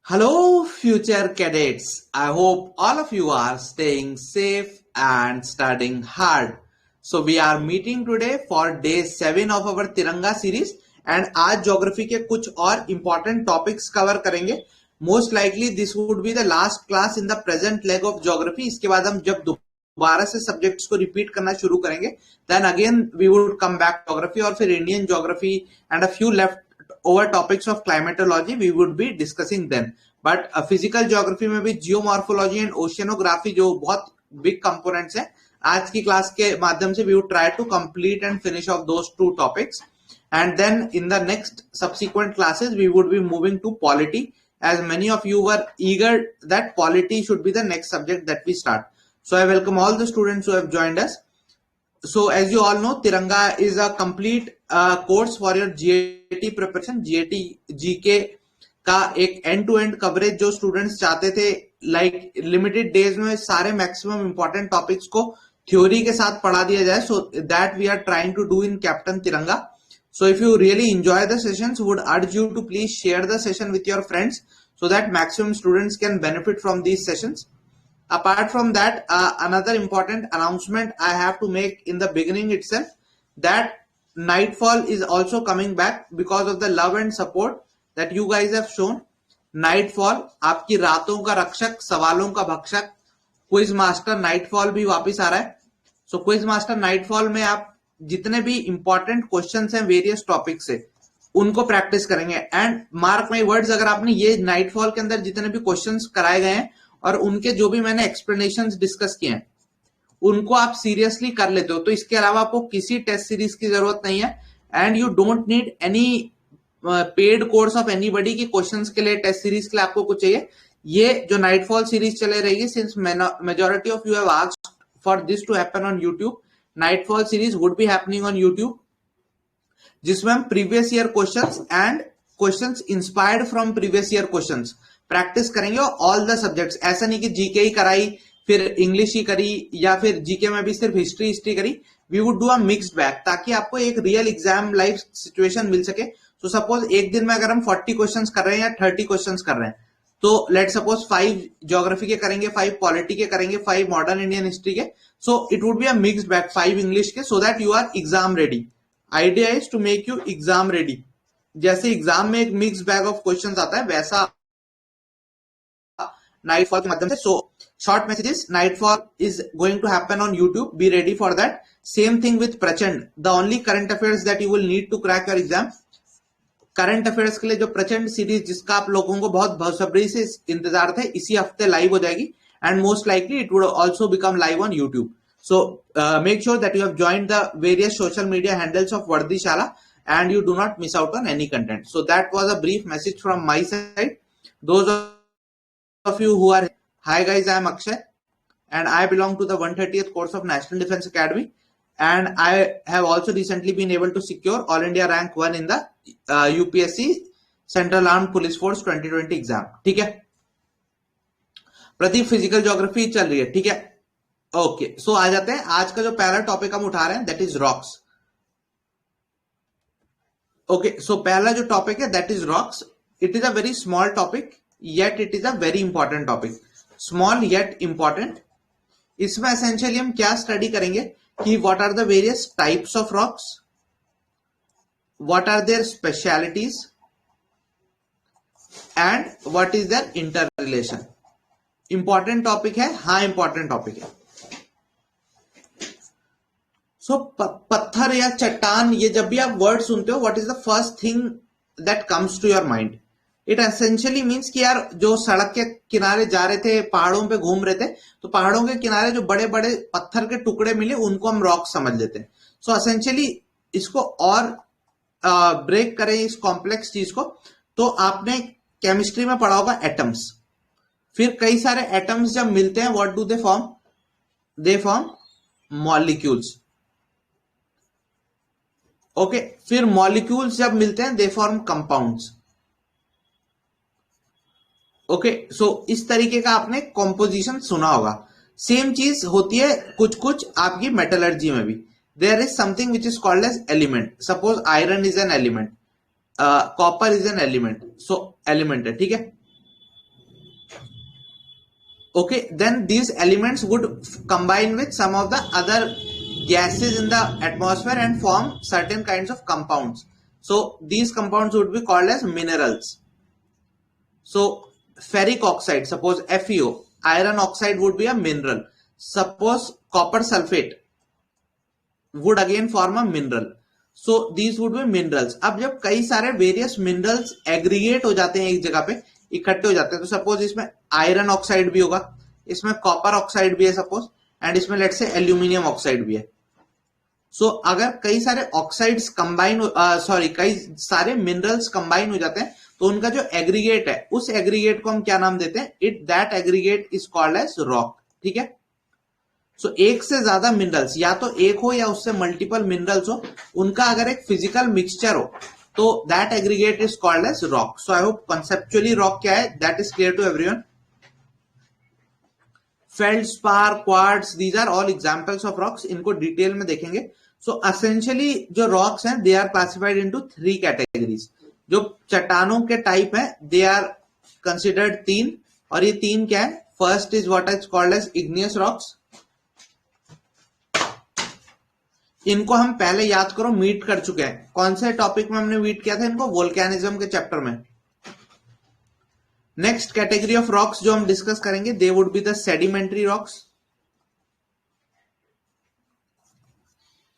Hello, future cadets. I hope all of you are staying safe and studying hard. So we are meeting today for day 7 of our Tiranga series and आज geography के कुछ और important topics cover करेंगे. Most likely this would be the last class in the present leg of geography. इसके बाद हम जब दोबारा से सब्जेक्ट्स को रिपीट करना शुरू करेंगे then again we would come back geography और फिर Indian geography and a few left over topics of climatology we would be discussing then but physical geography में भी geomorphology and oceanography जो बहुत big components हैं आज की क्लास के माध्यम से we would try to complete and finish off those two topics and then in the next subsequent classes we would be moving to polity as many of you were eager that polity should be the next subject that we start. So I welcome all the students who have joined us. So as you all know, Tiranga is a complete course for your GAT preparation. GAT GK का एक end to end coverage जो students चाहते थे like limited days में सारे maximum important topics को theory के साथ पढ़ा दिया जाए. So that we are trying to do in captain Tiranga. So if you really enjoy the sessions, would urge you to please share the session with your friends so that maximum students can benefit from these sessions. Apart from that, another important announcement I have to make in the beginning itself that Nightfall is also coming back because of the love and support that you guys have shown. Nightfall, आपकी रातों का रक्षक, सवालों का भक्षक, quiz master nightfall भी वापस आ रहा है. सो क्विज मास्टर नाइटफॉल में आप जितने भी इंपॉर्टेंट क्वेश्चंस हैं वेरियस टॉपिक से उनको प्रैक्टिस करेंगे एंड मार्क माई वर्ड्स, अगर आपने ये नाइटफॉल के अंदर जितने भी क्वेश्चंस कराए गए हैं और उनके जो भी मैंने एक्सप्लेनेशंस डिस्कस किए हैं उनको आप सीरियसली कर लेते हो तो इसके अलावा आपको किसी टेस्ट सीरीज की जरूरत नहीं है and you don't need any paid course of anybody की क्वेश्चंस के लिए टेस्ट सीरीज के लिए आपको कुछ चाहिए. ये जो नाइटफॉल सीरीज चले रहेगी since majority of you have asked for this to happen on YouTube, nightfall series would be happening on YouTube जिसमें हम previous year questions and questions inspired from previous year questions practice करेंगे all the subjects. ऐसा नहीं कि GK ही कराई फिर English ही करी या फिर जीके में भी सिर्फ हिस्ट्री करी. We would do a mixed bag ताकि आपको एक रियल एग्जाम लाइफ सिचुएशन मिल सके. सो सपोज एक दिन में अगर हम 40 क्वेश्चंस कर रहे हैं या 30 क्वेश्चंस कर रहे हैं तो लेट सपोज 5 ज्योग्राफी के करेंगे, 5 पॉलिटी के करेंगे, 5 मॉडर्न इंडियन हिस्ट्री के. So it would be a mixed bag, 5 English के, so that you are exam ready. Idea is to make you exam ready. जैसे एग्जाम में एक मिक्स्ड बैग ऑफ क्वेश्चंस आता है वैसा Nightfall के माध्यम से. So short messages, Nightfall is going to happen on YouTube. Be ready for that. Same thing with Prachand. The only current affairs that you will need to crack your exam. Current affairs के लिए जो प्रचंड series जिसका आप लोगों को बहुत बेसब्री से इंतजार थे इसी हफ्ते लाइव हो जाएगी and most likely it would also become live on YouTube. So make sure that you have joined the various social media handles of Vardishala and you do not miss out on any content. So that was a brief message from my side. Those of you who are, hi guys, I am Akshay and I belong to the 130th course of National Defence Academy and I have also recently been able to secure All India rank 1 in the UPSC Central Armed Police Force 2020 exam. ठीक है Pradeep, physical geography चल रही है, ठीक है. Okay so आ जाते हैं. आज का जो पहला टॉपिक हम उठा रहे हैं that is rocks. Okay so पहला जो टॉपिक है that is rocks. It is a very small topic yet it is a very important topic. Small yet important. इसमें एसेंशियली हम क्या स्टडी करेंगे कि what are the various types of rocks, what are their specialities and what is their inter relation. Important topic है, हाँ important topic है. सो पत्थर या चट्टान, ये जब भी आप वर्ड सुनते हो what is the first thing that comes to your mind. It essentially means कि यार जो सड़क के किनारे जा रहे थे, पहाड़ों पे घूम रहे थे तो पहाड़ों के किनारे जो बड़े बड़े पत्थर के टुकड़े मिले उनको हम रॉक समझ लेते हैं. सो एसेंशियली इसको और ब्रेक करें इस कॉम्प्लेक्स चीज को तो आपने केमिस्ट्री में पढ़ा होगा एटम्स. फिर कई सारे एटम्स जब मिलते हैं what do they form? They form molecules. Okay फिर मॉलिक्यूल्स जब मिलते हैं they form compounds. Okay so इस तरीके का आपने कॉम्पोजिशन सुना होगा. सेम चीज होती है कुछ कुछ आपकी मेटलर्जी में भी. There is something which is called as element. Suppose iron is an element, copper is an element. So element है, ठीक है. Okay, then these elements would combine with some of the other gases in the atmosphere and form certain kinds of compounds. So these compounds would be called as minerals. So ferric oxide, suppose FeO, iron oxide would be a mineral. Suppose copper sulfate would again form a mineral. So these would be minerals. अब जब कई सारे various minerals aggregate हो जाते हैं एक जगह पे, इकट्ठे हो जाते हैं, तो सपोज इसमें आयरन ऑक्साइड भी होगा, इसमें कॉपर ऑक्साइड भी है सपोज, एंड इसमें लेट से एल्यूमिनियम ऑक्साइड भी है. सो अगर कई सारे ऑक्साइड्स कंबाइन, कई सारे मिनरल्स कंबाइन हो जाते हैं, तो उनका जो एग्रीगेट है, उस एग्रीगेट को हम क्या नाम देते हैं? That aggregate is called as rock. ठीक है. सो एक से ज्यादा मिनरल्स, या तो एक हो या उससे मल्टीपल मिनरल्स हो, उनका अगर एक फिजिकल मिक्सचर हो, तो that aggregate is called as rock. So I hope conceptually rock क्या है that is clear to everyone. Feldspar, quartz, these are all examples of rocks. इनको डिटेल में देखेंगे. सो एसेंशियली जो रॉक्स हैं they are classified into 3 categories. जो चट्टानों के टाइप हैं दे आर कंसिडर्ड 3, और ये 3 क्या है? First is what is called as igneous rocks. इनको हम पहले याद करो मीट कर चुके हैं. कौन से टॉपिक में हमने मीट किया था इनको? वोल्केनिज्म के चैप्टर में. नेक्स्ट कैटेगरी ऑफ रॉक्स जो हम डिस्कस करेंगे they would be the sedimentary rocks.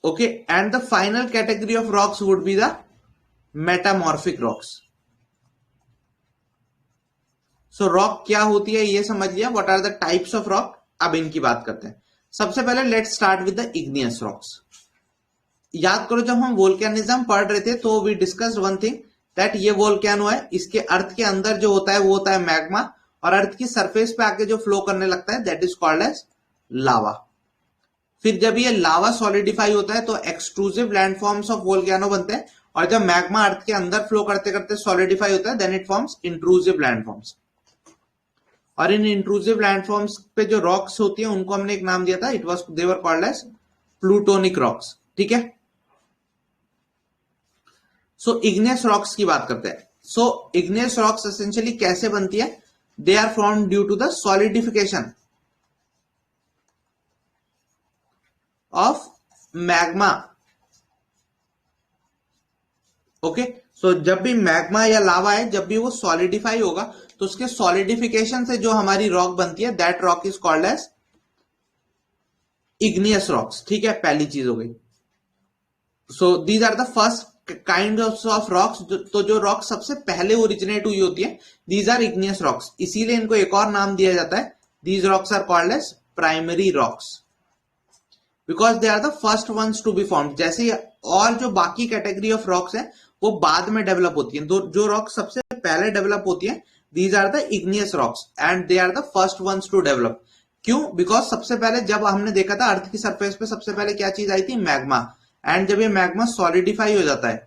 Okay, and the final category of rocks would be the metamorphic rocks. So rock क्या होती है ये समझ लिया. What are the types of rock. अब इनकी बात करते हैं. सबसे पहले let's start with the igneous rocks. याद करो जब हम वोल्केनिज्म पढ़ रहे थे तो we discussed one thing that ये वोल्केनो है, इसके अर्थ के अंदर जो होता है वो होता है मैग्मा, और अर्थ की सरफेस पे आके जो फ्लो करने लगता है दैट इज कॉल्ड एज लावा. फिर जब ये लावा सॉलिडिफाई होता है तो एक्सट्रूसिव लैंडफॉर्म्स ऑफ वोल्केनो बनते हैं, और जब मैग्मा अर्थ के अंदर फ्लो करते करते सॉलिडिफाई होता है then it forms intrusive landforms. और इन इंट्रूसिव लैंडफॉर्म्स पे जो रॉक्स होती है उनको हमने एक नाम दिया था, it was they were called as plutonic rocks. ठीक है. सो इग्नियस रॉक्स की बात करते हैं. सो इग्नियस रॉक्स एसेंशियली कैसे बनती है? They are formed due to the solidification of magma. Okay, so जब भी मैग्मा या लावा है, जब भी वो सॉलिडिफाई होगा तो उसके सॉलिडिफिकेशन से जो हमारी रॉक बनती है that rock is called as igneous rocks. ठीक है, पहली चीज हो गई. So these are the first kind of rocks. तो जो रॉक सबसे पहले ओरिजिनेट हुई होती है दीज आर इग्नियस रॉक्स. इसीलिए इनको एक और नाम दिया जाता है, these rocks are called as primary rocks, because they are the first ones to be formed. जैसे और जो बाकी कैटेगरी ऑफ रॉक्स है वो बाद में डेवलप होती है. जो रॉक सबसे पहले डेवलप होती है these are the igneous rocks and they are the first ones to develop. क्यों? बिकॉज सबसे पहले जब हमने देखा था अर्थ की सरफेस पे सबसे पहले क्या चीज आई थी? मैग्मा. एंड जब ये मैग्मा सॉलिडिफाई हो जाता है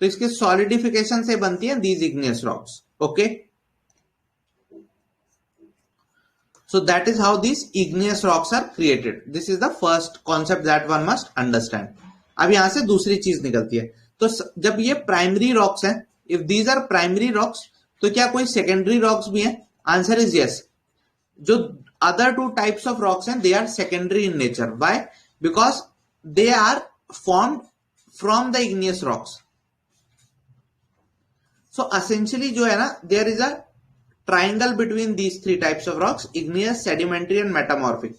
तो इसके सॉलिडिफिकेशन से बनती है these igneous rocks. Okay, so that is how these igneous rocks are created. This is the first concept that one must understand. अब यहां से दूसरी चीज निकलती है. तो जब ये प्राइमरी रॉक्स हैं, if these are primary rocks, तो क्या कोई सेकेंडरी रॉक्स भी हैं? Answer is yes. जो अदर 2 टाइप्स ऑफ रॉक्स हैं they are secondary in nature. Why? Because they are formed from the igneous rocks. So essentially जो है ना, there is a triangle between these 3 types of rocks, igneous, sedimentary and metamorphic.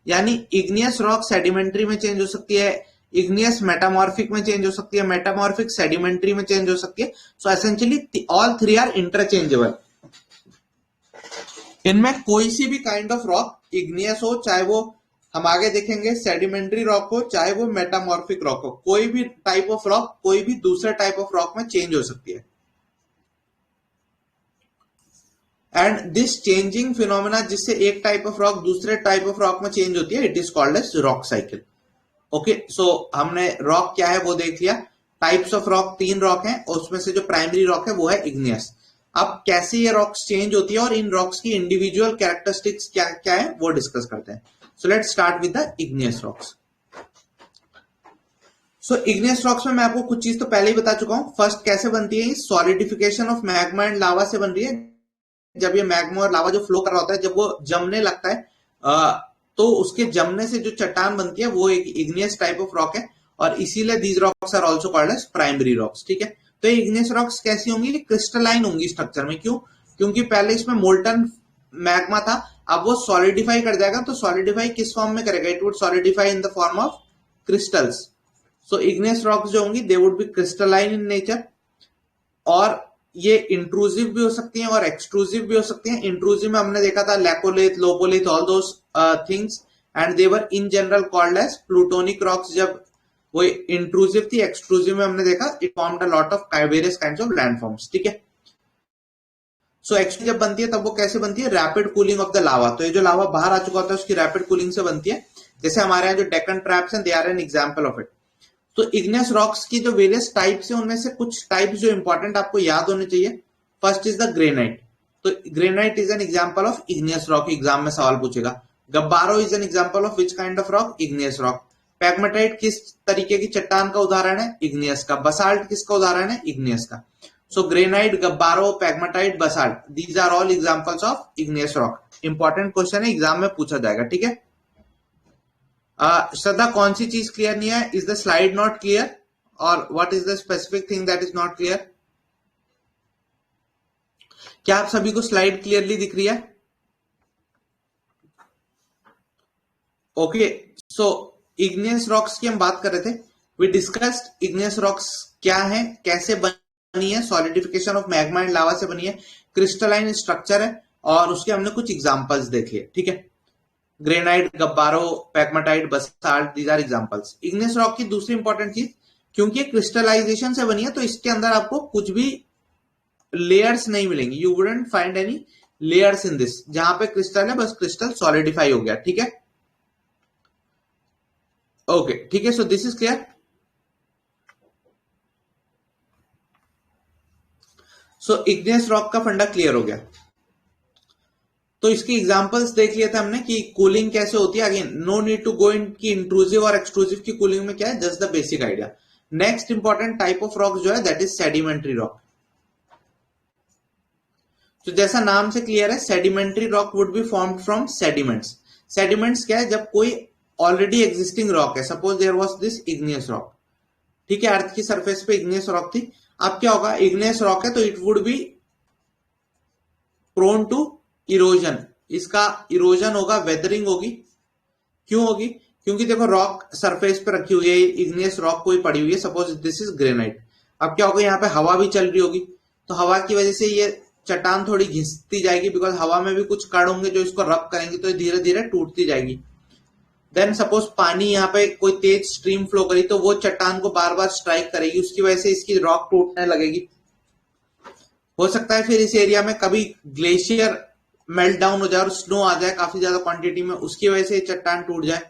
यानी igneous rock sedimentary में change हो सकती है, igneous metamorphic में change हो सकती है, मेटामॉर्फिक सेडिमेंट्री में चेंज हो सकती है. So essentially all 3 are interchangeable. इनमें कोई सी भी काइंड ऑफ रॉक, इग्नियस हो चाहे वो हम आगे देखेंगे सेडिमेंट्री रॉक हो चाहे वो मेटामॉर्फिक रॉक हो, कोई भी टाइप ऑफ रॉक कोई भी दूसरे टाइप ऑफ रॉक में चेंज हो सकती है. एंड दिस चेंजिंग फिनोमेना, जिससे एक टाइप ऑफ रॉक दूसरे टाइप ऑफ रॉक में चेंज होती है, it is called as rock cycle. Okay, so हमने रॉक क्या है वो देख लिया. टाइप्स ऑफ रॉक 3 रॉक हैं, और उसमें से जो प्राइमरी रॉक है वो है इग्नियस. अब कैसे ये रॉक्स चेंज होती है और इन रॉक्स की इंडिविजुअल कैरेक्टरिस्टिक्स क्या क्या है वो डिस्कस करते हैं. So let's start with the igneous rocks. So igneous rocks में मैं आपको कुछ चीज तो पहले ही बता चुका हूं. फर्स्ट कैसे बनती है? सॉलिडिफिकेशन ऑफ मैग्मा एंड लावा से बन रही है. जब ये मैग्मा और लावा जो फ्लो कर रहा होता है, जब वो जमने लगता है तो उसके जमने से जो चट्टान बनती है वो एक इग्नियस टाइप ऑफ रॉक है, और इसीलिए these rocks are also called as primary rocks. ठीक है, तो ये इग्नियस रॉक्स कैसी होंगी? क्रिस्टलाइन होंगी स्ट्रक्चर में। क्यों? क्योंकि पहले इसमें मोल्टन मैग्मा था, अब वो सॉलिडिफाई कर जाएगा। तो सॉलिडिफाई किस फॉर्म में करेगा? It would solidify in the form of crystals. So igneous rocks जो होंगी दे would B crystalline in nature, और ये इंट्रूसिव भी हो सकती हैं और एक्सट्रूसिव भी हो सकती हैं। इंट्रूसिव में हमने देखा था laccolith, lopolith, all those things, and they were in general called as plutonic rocks. जब वो इंट्रूसिव थी, एक्सट्रूसिव में हमने देखा it formed a lot of various kinds of landforms. ठीक है, सो एक्चुअली जब बनती है तब वो कैसे बनती है? Rapid cooling of the lava. तो ये जो लावा बाहर आ चुका होता है उसकी रैपिड कूलिंग से बनती है। जैसे हमारे यहाँ जो डेक्कन ट्रैप्स हैं, they are an example of it. तो इग्नियस रॉक्स की जो वेरियस टाइप्स है उनमें से कुछ टाइप्स जो इंपॉर्टेंट आपको याद होने चाहिए। First is the granite. तो granite is an example of igneous rock, exam में सवाल पूछेगा। Gabbro is an example of which kind of rock? Igneous rock. Pegmatite किस तरीके की चट्टान का उदाहरण है? इग्नियस का। बसाल्ट किसका उदाहरण है? इग्नियस का। So granite, gabbro, pegmatite, basalt, these are all examples of igneous rock. Important question है, एग्जाम में पूछा जाएगा। ठीक है, श्रद्धा कौन सी चीज क्लियर नहीं है? Is the slide not clear, और what is the specific thing that is not clear? क्या आप सभी को स्लाइड क्लियरली दिख रही है? ओके, सो इग्नियस रॉक्स की हम बात कर रहे थे। वी डिस्कस्ड इग्नियस रॉक्स क्या है, कैसे बनी है, सॉलिडिफिकेशन ऑफ मैग्मा एंड लावा से बनी है, क्रिस्टलाइन स्ट्रक्चर है, और उसके हमने कुछ एग्जांपल्स देखे। ठीक है, granite, gabbro, pegmatite, basalt, these are examples. Igneous rock की दूसरी इंपॉर्टेंट चीज, क्योंकि क्रिस्टलाइजेशन से बनी है तो इसके अंदर आपको कुछ भी लेयर्स नहीं मिलेंगी। You wouldn't find any layers in this. जहां पे क्रिस्टल है बस क्रिस्टल सॉलिडिफाई हो गया। ठीक है, ओके, ठीक है, so this is clear. So igneous rock का फंडा क्लियर हो गया। तो इसकी एग्जांपल्स देख लिए थे हमने कि कूलिंग कैसे होती है। Again no need to go in की इंट्रूसिव और एक्सट्रूसिव की कूलिंग में क्या है, just the basic idea. Next important type of rock जो है दैट इज सेडिमेंट्री रॉक। तो जैसा नाम से क्लियर है, sedimentary rock would be formed from sediments. Sediments क्या है? जब कोई ऑलरेडी एग्जिस्टिंग रॉक है, suppose there was this igneous rock. ठीक है, अर्थ की सरफेस पे इग्नियस रॉक थी। अब क्या होगा? इग्नियस रॉक है तो it would be prone to erosion. इसका इरोजन होगा, वेदरिंग होगी। क्यों होगी? क्योंकि देखो रॉक सरफेस पे रखी हुई है, इग्नियस रॉक कोई पड़ी हुई है, सपोज दिस इज ग्रेनाइट। अब क्या होगा? यहाँ पे हवा भी चल रही होगी, तो हवा की वजह से ये चट्टान थोड़ी घिसती जाएगी, बिकॉज हवा में भी कुछ कण होंगे जो इसको रब करेंगे, तो धीरे धीरे टूटती जाएगी। देन सपोज पानी यहाँ पे कोई तेज स्ट्रीम फ्लो करी तो वो चट्टान को बार बार स्ट्राइक करेगी, उसकी वजह से इसकी रॉक टूटने लगेगी। हो सकता है फिर इस एरिया में कभी ग्लेशियर मेल्ट डाउन हो जाए और स्नो आ जाए काफी ज्यादा क्वांटिटी में, उसकी वजह से चट्टान टूट जाए।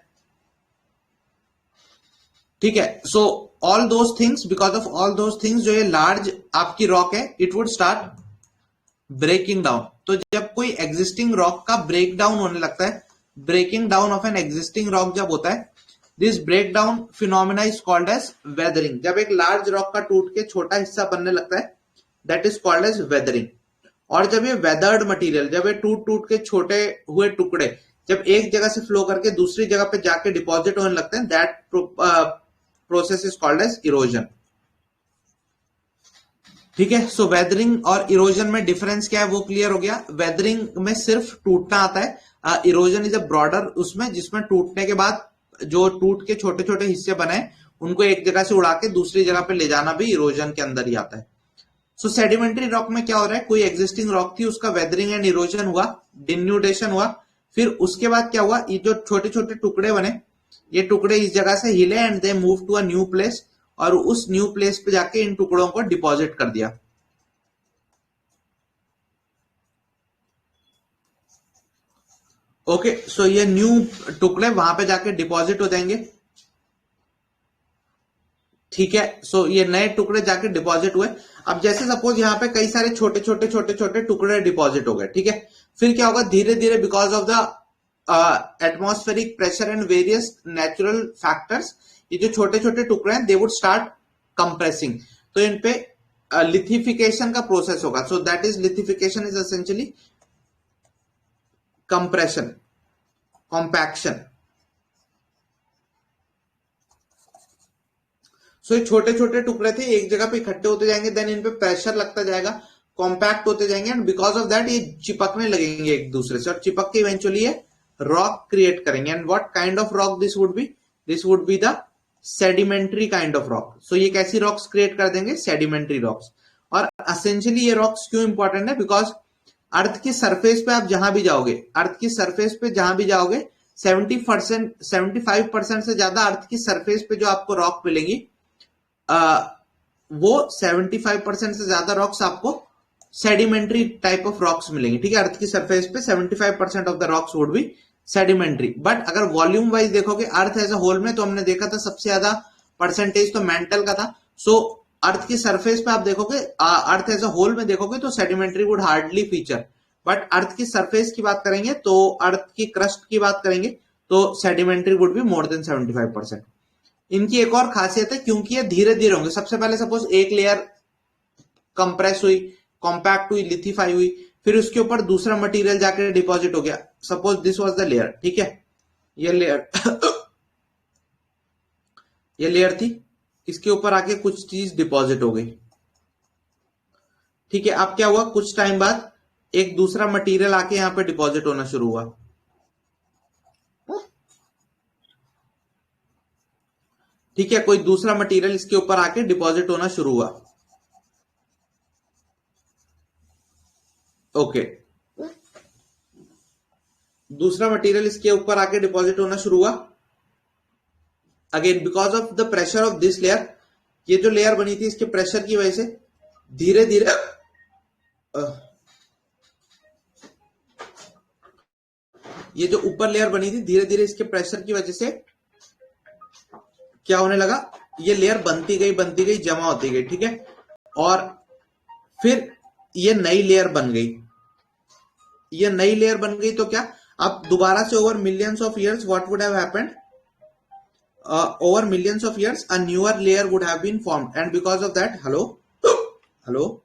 ठीक है, so all those things, because of all those things, जो ये लार्ज आपकी रॉक है it would start breaking down. तो जब कोई एग्जिस्टिंग रॉक का ब्रेक डाउन होने लगता है, breaking down of an existing rock जब होता है, this break down phenomena is called as weathering. जब एक लार्ज रॉक का टूट के छोटा हिस्सा बनने लगता है, that is called as weathering. और जब ये वेदर्ड मटेरियल, जब ये टूट टूट के छोटे हुए टुकड़े जब एक जगह से फ्लो करके दूसरी जगह पे जाके डिपॉजिट होने लगते हैं, that process is called as erosion. ठीक है, सो वेदरिंग और इरोजन में डिफरेंस क्या है वो क्लियर हो गया। वेदरिंग में सिर्फ टूटना आता है, इरोजन इज अ ब्रॉडर, उसमें जिसमें टूटने के बाद जो टूट के छोटे छोटे हिस्से बने उनको एक जगह से उड़ा के दूसरी जगह पे ले जाना भी इरोजन के अंदर ही आता है। सो सेडिमेंट्री रॉक में क्या हो रहा है? कोई एग्जिस्टिंग रॉक थी, उसका वेदरिंग एंड इरोजन हुआ, डिन्यूडेशन हुआ, फिर उसके बाद क्या हुआ? ये जो छोटे छोटे टुकड़े बने, ये टुकड़े इस जगह से हिले and they move to a new place, और उस न्यू प्लेस पे जाके इन टुकड़ों को डिपॉजिट कर दिया। ओके, सो ये न्यू टुकड़े वहां पे जाके डिपॉजिट हो जाएंगे। ठीक है, सो ये नए टुकड़े जाके डिपॉजिट हुए। अब जैसे सपोज यहाँ पे कई सारे छोटे छोटे छोटे छोटे टुकड़े डिपॉजिट हो गए। ठीक है, फिर क्या होगा? धीरे धीरे because of the atmospheric pressure and various natural factors, ये जो छोटे छोटे टुकड़े हैं दे वुड स्टार्ट कंप्रेसिंग। तो इन पे लिथिफिकेशन का प्रोसेस होगा। So that is lithification is essentially compression, compaction. So ये छोटे छोटे टुकड़े थे, एक जगह पे इकट्ठे होते जाएंगे, देन इन पे प्रेशर लगता जाएगा, कॉम्पैक्ट होते जाएंगे, एंड बिकॉज ऑफ दैट ये चिपकने लगेंगे एक दूसरे से, और चिपक के इवेंचुअली ये रॉक क्रिएट करेंगे। And what kind of rock this would be? This would be the sedimentary kind of rock. So ये कैसी रॉक्स क्रिएट कर देंगे? Sedimentary rocks. और असेंशियली ये रॉक्स क्यों इंपॉर्टेंट है? बिकॉज अर्थ की सरफेस पे आप जहां भी जाओगे, अर्थ की सरफेस पे जहां भी जाओगे, 70%, 75% से ज्यादा अर्थ की सरफेस पे जो आपको रॉक मिलेंगी, वो 75% से ज्यादा रॉक्स आपको सेडिमेंट्री टाइप ऑफ रॉक्स मिलेंगे। ठीक है, अर्थ की सरफेस पे 75% of the rocks would B sedimentary. But अगर वॉल्यूम वाइज देखोगे अर्थ एज अ होल में, तो हमने देखा था सबसे ज्यादा परसेंटेज तो मेंटल का था। सो अर्थ की सरफेस पे आप देखोगे, अर्थ एज अ होल में देखोगे तो sedimentary would hardly feature. But earth की सरफेस की बात करेंगे, तो अर्थ की क्रस्ट की बात करेंगे, तो sedimentary would be more than 75%। इनकी एक और खासियत है, क्योंकि ये धीरे धीरे होंगे। सबसे पहले सपोज एक लेयर कंप्रेस हुई, कॉम्पैक्ट हुई, लिथिफाई हुई, फिर उसके ऊपर दूसरा मटेरियल जाकर डिपॉजिट हो गया। Suppose this was the layer, ठीक है, ये लेयर ये लेयर थी, इसके ऊपर आके कुछ चीज डिपॉजिट हो गई। ठीक है, अब क्या हुआ, कुछ टाइम बाद एक दूसरा मटेरियल आके यहां पे डिपॉजिट होना शुरू हुआ। ठीक है, कोई दूसरा मटेरियल इसके ऊपर आके डिपॉजिट होना शुरू हुआ। ओके, दूसरा मटेरियल इसके ऊपर आके डिपॉजिट होना शुरू हुआ। Again because of the pressure of this layer, ये जो लेयर बनी थी इसके प्रेशर की वजह से धीरे धीरे ये जो ऊपर लेयर बनी थी, धीरे धीरे इसके प्रेशर की वजह से क्या होने लगा, ये लेयर बनती गई, जमा होती गई। ठीक है, और फिर ये नई लेयर बन गई। ये नई लेयर बन गई तो क्या, अब दोबारा से over millions of years what would have happened, over millions of years a newer layer would have been formed, and because of that, hello hello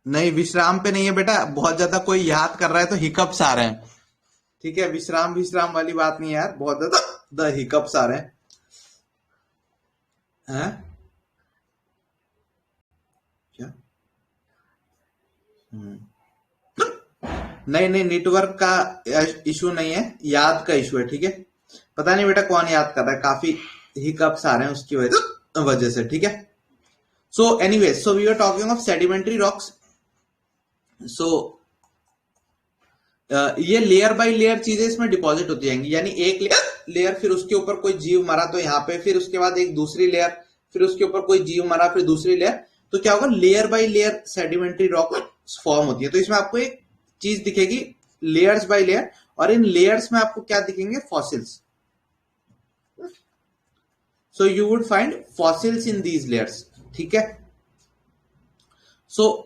नहीं, विश्राम पे नहीं है बेटा। बहुत ज्यादा कोई याद कर रहा है तो हिकअप्स आ रहे हैं। ठीक है, विश्राम विश्राम वाली बात नहीं है यार, बहुत ज्यादा हिकअप्स आ रहे हैं। हैं? क्या? हम्म। नहीं नहीं, नेटवर्क का इशू नहीं है, याद का इशू है। ठीक है, पता नहीं बेटा कौन याद कर रहा है, काफी हिकअप्स आ रहे हैं उसकी वजह से। ठीक है, so anyway, so we are talking of sedimentary rocks. So ये लेयर बाय लेयर चीजें इसमें डिपॉजिट होती जाएंगी, यानी एक लेयर, फिर उसके ऊपर कोई जीव मरा तो यहाँ पे, फिर उसके बाद एक दूसरी लेयर, फिर उसके ऊपर कोई जीव मरा, फिर दूसरी लेयर। तो क्या होगा, layer by layer sedimentary rock form होती है। तो इसमें आपको एक चीज दिखेगी, लेयर्स बाय लेयर, और इन लेयर्स में आपको क्या दिखेंगे, fossils. So you would find fossils in these layers. ठीक है, so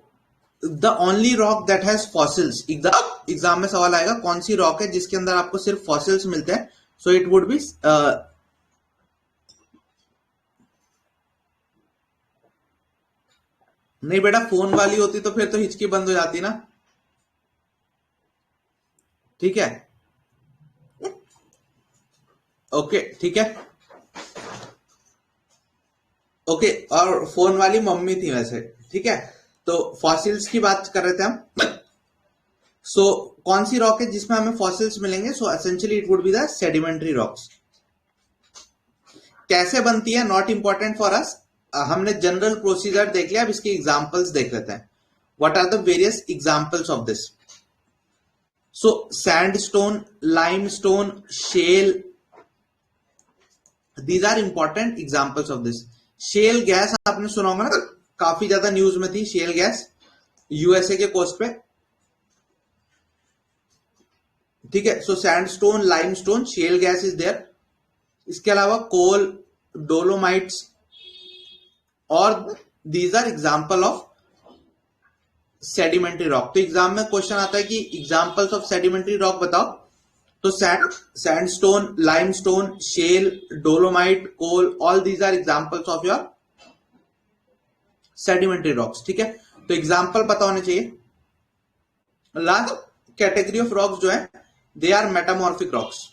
the only rock that has fossils, exam में सवाल आएगा कौन सी रॉक है जिसके अंदर आपको सिर्फ फॉसिल्स मिलते हैं। सो इट वुड बी नहीं बेटा, फोन वाली होती तो फिर तो हिचकी बंद हो जाती ना। ठीक है, ओके ठीक है, ओके। और फोन वाली मम्मी थी वैसे। ठीक है, तो फॉसिल्स की बात कर रहे थे हम। सो कौन सी रॉक है जिसमें हमें फॉसिल्स मिलेंगे, so essentially it would be the sedimentary rocks. कैसे बनती है, नॉट इंपॉर्टेंट फॉर अस। हमने जनरल प्रोसीजर देख लिया, अब इसके एग्जांपल्स देख लेते हैं। What are the various examples of this. So sandstone, limestone, shale, these are important examples of this. Shale gas आपने सुना होगा ना, काफी ज्यादा न्यूज में थी शेल गैस, यूएसए के कोस्ट पे। ठीक है, so sandstone, limestone, shale gas is there. इसके अलावा कोल, डोलोमाइट्स, और these are example of sedimentary rock. तो एग्जाम में क्वेश्चन आता है कि एग्जाम्पल्स ऑफ सेडिमेंट्री रॉक बताओ, तो sandstone, limestone, shale, dolomite, coal, all these are examples of your sedimentary rocks. ठीक है, तो एग्जाम्पल पता होने चाहिए। लास्ट कैटेगरी ऑफ रॉक्स जो है, they are metamorphic rocks.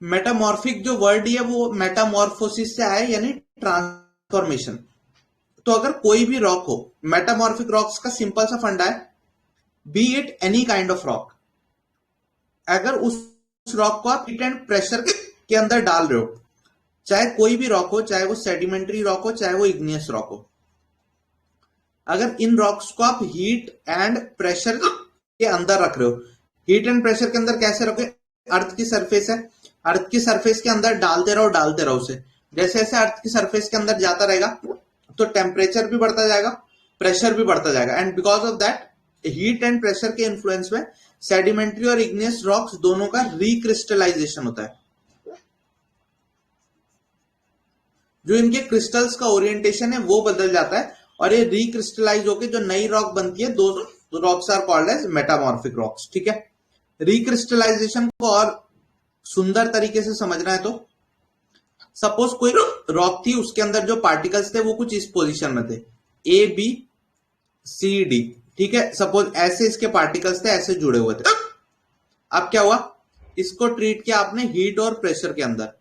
Metamorphic जो वर्ड है वो मेटामॉर्फोसिस से आया, यानी ट्रांसफॉर्मेशन। तो अगर कोई भी रॉक हो, मेटामॉर्फिक रॉक्स का सिंपल सा फंडा है, B it any kind of rock, अगर उस रॉक को आप हीट एंड प्रेशर के अंदर डाल रहे हो, चाहे कोई भी रॉक हो, चाहे वो सेडिमेंट्री रॉक हो, चाहे वो इग्नियस रॉक हो, अगर इन रॉक्स को आप हीट एंड प्रेशर के अंदर रख रहे हो, हीट एंड प्रेशर के अंदर कैसे रखोगे, अर्थ की सरफेस है, अर्थ की सरफेस के अंदर डालते रहो उसे। जैसे जैसे अर्थ की सरफेस के अंदर जाता रहेगा तो टेम्परेचर भी बढ़ता जाएगा, प्रेशर भी बढ़ता जाएगा, and because of that heat and pressure के इन्फ्लुएंस में सेडिमेंट्री और इग्नियस रॉक्स दोनों का रिक्रिस्टलाइजेशन होता है। जो इनके क्रिस्टल्स का ओरिएंटेशन है वो बदल जाता है, और ये रिक्रिस्टलाइज होकर जो नई रॉक बनती है, those rocks are called as metamorphic rocks. ठीक है, रिक्रिस्टलाइजेशन को और सुंदर तरीके से समझना है तो सपोज कोई रॉक थी, उसके अंदर जो पार्टिकल्स थे वो कुछ इस पोजीशन में थे, ए बी सी डी। ठीक है, सपोज ऐसे इसके पार्टिकल्स थे, ऐसे जुड़े हुए थे। अब क्या हुआ, इसको ट्रीट किया आपने हीट और प्रेशर के अंदर,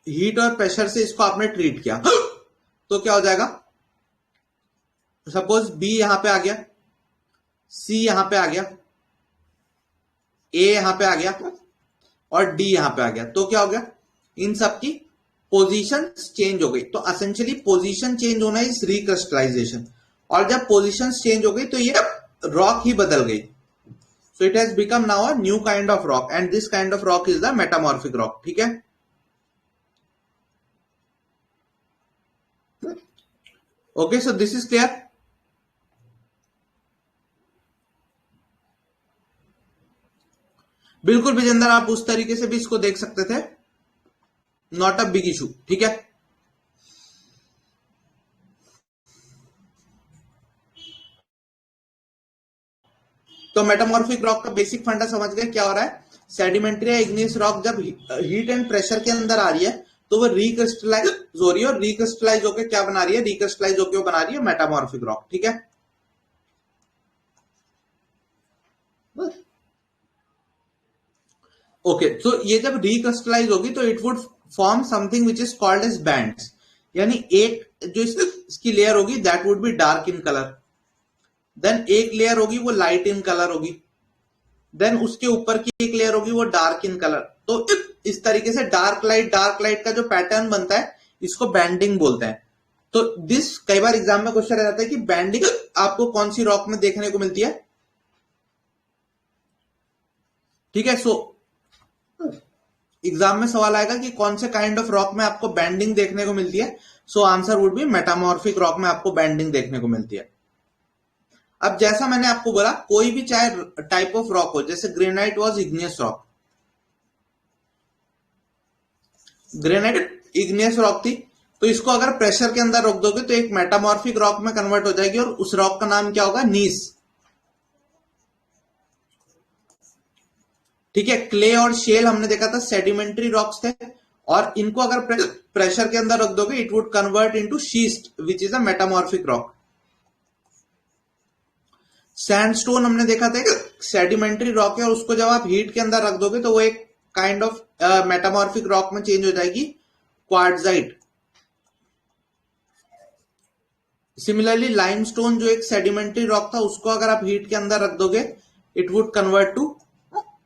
हीट और प्रेशर से इसको आपने ट्रीट किया, तो क्या हो जाएगा, सपोज बी यहां पे आ गया, सी यहां पे आ गया, ए यहां पे आ गया, और डी यहां पे आ गया। तो क्या हो गया, इन सब की पोजीशन चेंज हो गई। तो एसेंशियली पोजीशन चेंज होना इज रिक्रिस्टलाइजेशन, और जब पोजीशन चेंज हो गई तो ये रॉक ही बदल गई। So it has become now a new kind of rock, and this kind of rock is the metamorphic rock. ठीक है, okay, so this is clear. बिल्कुल विजेंद्र, आप उस तरीके से भी इसको देख सकते थे, नॉट अ बिग इशू। ठीक है, तो मेटामॉर्फिक रॉक का बेसिक फंडा समझ गए क्या हो रहा है। सेडिमेंट्री या इग्नियस रॉक जब हीट एंड प्रेशर के अंदर आ रही है तो वो रिक्रिस्टलाइज हो रही है, और रिक्रिस्टलाइज होकर क्या बना रही है, रिक्रिस्टलाइज होकर बना रही है मेटामॉर्फिक रॉक। ठीक है, ओके। तो ये जब रिक्रिस्टलाइज होगी तो it would form something which is called as bands, यानी एक जो इसकी लेयर होगी that would be dark in colour, then एक लेयर होगी वो लाइट इन कलर होगी, देन उसके ऊपर की एक लेयर होगी वो डार्क इन कलर। तो इस तरीके से डार्क लाइट का जो पैटर्न बनता है इसको बैंडिंग बोलते हैं। तो दिस कई बार एग्जाम में क्वेश्चन रह जाता है कि बैंडिंग आपको कौन सी रॉक में देखने को मिलती है। ठीक है, सो एग्जाम में सवाल आएगा कि कौन से काइंड ऑफ रॉक में आपको बैंडिंग देखने को मिलती है। So answer would be metamorphic rock में आपको बैंडिंग देखने को मिलती है। अब जैसा मैंने आपको बोला, कोई भी चाहे टाइप ऑफ रॉक हो, जैसे granite was igneous rock, granite igneous rock थी, तो इसको अगर प्रेशर के अंदर रख दोगे तो एक मेटामॉर्फिक रॉक में कन्वर्ट हो जाएगी, और उस रॉक का नाम क्या होगा, नीस। ठीक है, क्ले और शेल हमने देखा था सेडिमेंट्री रॉक्स थे, और इनको अगर प्रेशर के अंदर रख दोगे it would convert into schist which is a metamorphic rock. Sandstone हमने देखा था सेडिमेंट्री रॉक है, और उसको जब आप हीट के अंदर रख दोगे तो वो एक काइंड ऑफ मेटामॉर्फिक रॉक में चेंज हो जाएगी, क्वार्ट्जाइट। सिमिलरली लाइमस्टोन जो एक सेडिमेंट्री रॉक था, उसको अगर आप हीट के अंदर रख दोगे it would convert to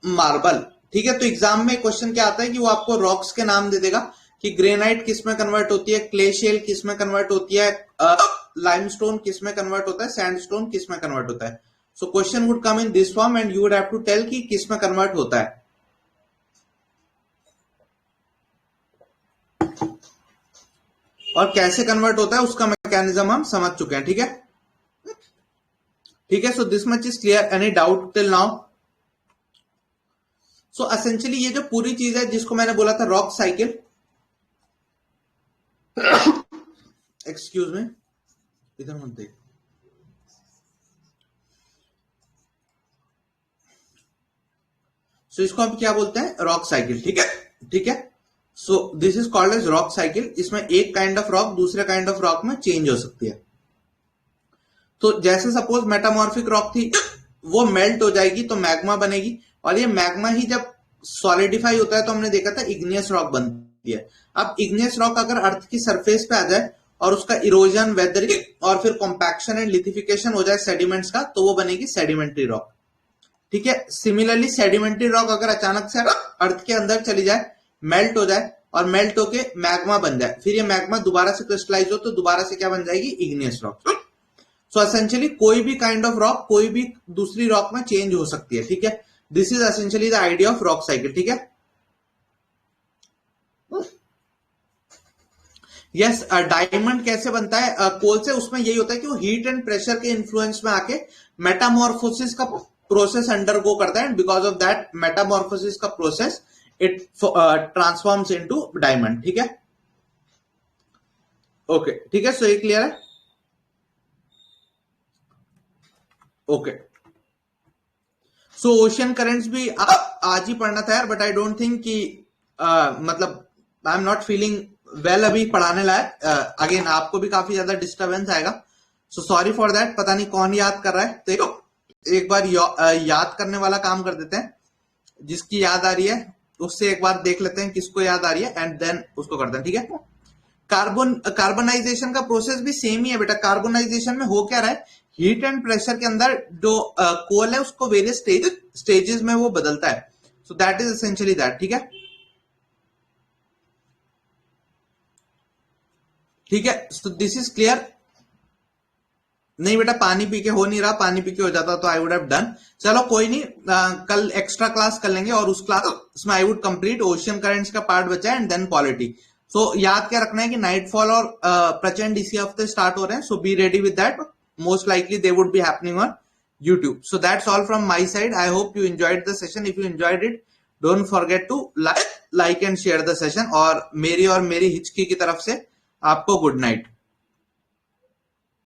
marble. ठीक है, तो एग्जाम में क्वेश्चन क्या आता है कि वो आपको रॉक्स के नाम दे देगा कि ग्रेनाइट किस में कन्वर्ट होती है, क्ले शेल किस में कन्वर्ट होती है, लाइमस्टोन किस में कन्वर्ट होता है, सैंडस्टोन किस में कन्वर्ट होता है। So question would come in this form and you would have to tell कि किस में कन्वर्ट होता है। और कैसे कन्वर्ट होता है उसका मैकेनिज्म हम समझ चुके हैं। ठीक है, ठीक है, so this much is clear. Any doubt till now? So essentially ये जो पूरी चीज है जिसको मैंने बोला था रॉक साइकिल, एक्सक्यूज मी, इधर मत देख। सो इसको हम क्या बोलते हैं, रॉक साइकिल। ठीक है, ठीक है, so this is called as rock cycle. इसमें एक काइंड ऑफ रॉक दूसरे काइंड ऑफ रॉक में चेंज हो सकती है। तो जैसे सपोज मेटामॉर्फिक रॉक थी, वो मेल्ट हो जाएगी तो मैग्मा बनेगी, और ये मैग्मा ही जब सॉलिडिफाई होता है तो हमने देखा था इग्नियस रॉक बनती है। अब इग्नियस रॉक अगर अर्थ की सरफेस पे आ जाए और उसका इरोजन, वेदरिंग और फिर कॉम्पैक्शन एंड लिथिफिकेशन हो जाए सेडिमेंट्स का, तो वो बनेगी सेडिमेंट्री रॉक। ठीक है, सिमिलरली सेडिमेंट्री रॉक अगर अचानक से अर्थ के अंदर चली जाए, मेल्ट हो जाए और मेल्ट होके मैग्मा बन जाए, फिर ये मैग्मा दोबारा से क्रिस्टलाइज हो तो दोबारा से क्या बन जाएगी, इग्नियस रॉक। सो एसेंशियली कोई भी काइंड ऑफ रॉक कोई भी दूसरी रॉक में चेंज हो सकती है। ठीक है, this is essentially the idea of rock cycle. ठीक है, यस। डायमंड कैसे बनता है कोल से, उसमें यही होता है कि वो हीट एंड प्रेशर के इन्फ्लुएंस में आके मेटामॉर्फोसिस का प्रोसेस अंडरगो करता है, and because of that metamorphosis का process it transforms into diamond. ठीक है, ओके, ठीक है, सो ये क्लियर है? ओके, सो ओशियन करेंट्स भी आज ही पढ़ना था यार, बट आई डोंट थिंक कि मतलब I am not feeling well अभी पढ़ाने लायक। अगेन आपको भी काफी ज्यादा डिस्टर्बेंस आएगा, सो सॉरी फॉर दैट। पता नहीं कौन याद कर रहा है, तो एक बार याद करने वाला काम कर देते हैं। जिसकी याद आ रही है उससे एक बार देख लेते हैं किसको याद आ रही है, एंड देन उसको करते हैं। ठीक है, कार्बोनाइजेशन का प्रोसेस भी सेम ही है बेटा। कार्बोनाइजेशन में हो क्या रहा है, हीट एंड प्रेशर के अंदर जो कोल है उसको वेरियस स्टेजेस में वो बदलता है। सो दैट इज एसेंशियली दैट। ठीक है, ठीक है, सो दिस इज क्लियर। नहीं बेटा, पानी पी के हो नहीं रहा, पानी पी के हो जाता तो आई वुड हैव डन। चलो कोई नहीं, कल एक्स्ट्रा क्लास कर लेंगे, और उस क्लास में I would complete ocean currents का पार्ट बचा है, एंड देन पॉलिटी। सो याद क्या रखना है कि नाइटफॉल और प्रचंड इसी हफ्ते स्टार्ट हो रहे हैं, so be ready with that. Most likely they would be happening on YouTube. So that's all from my side. I hope you enjoyed the session. If you enjoyed it, don't forget to like and share the session. और मेरी हिचकी की तरफ से आपको good night.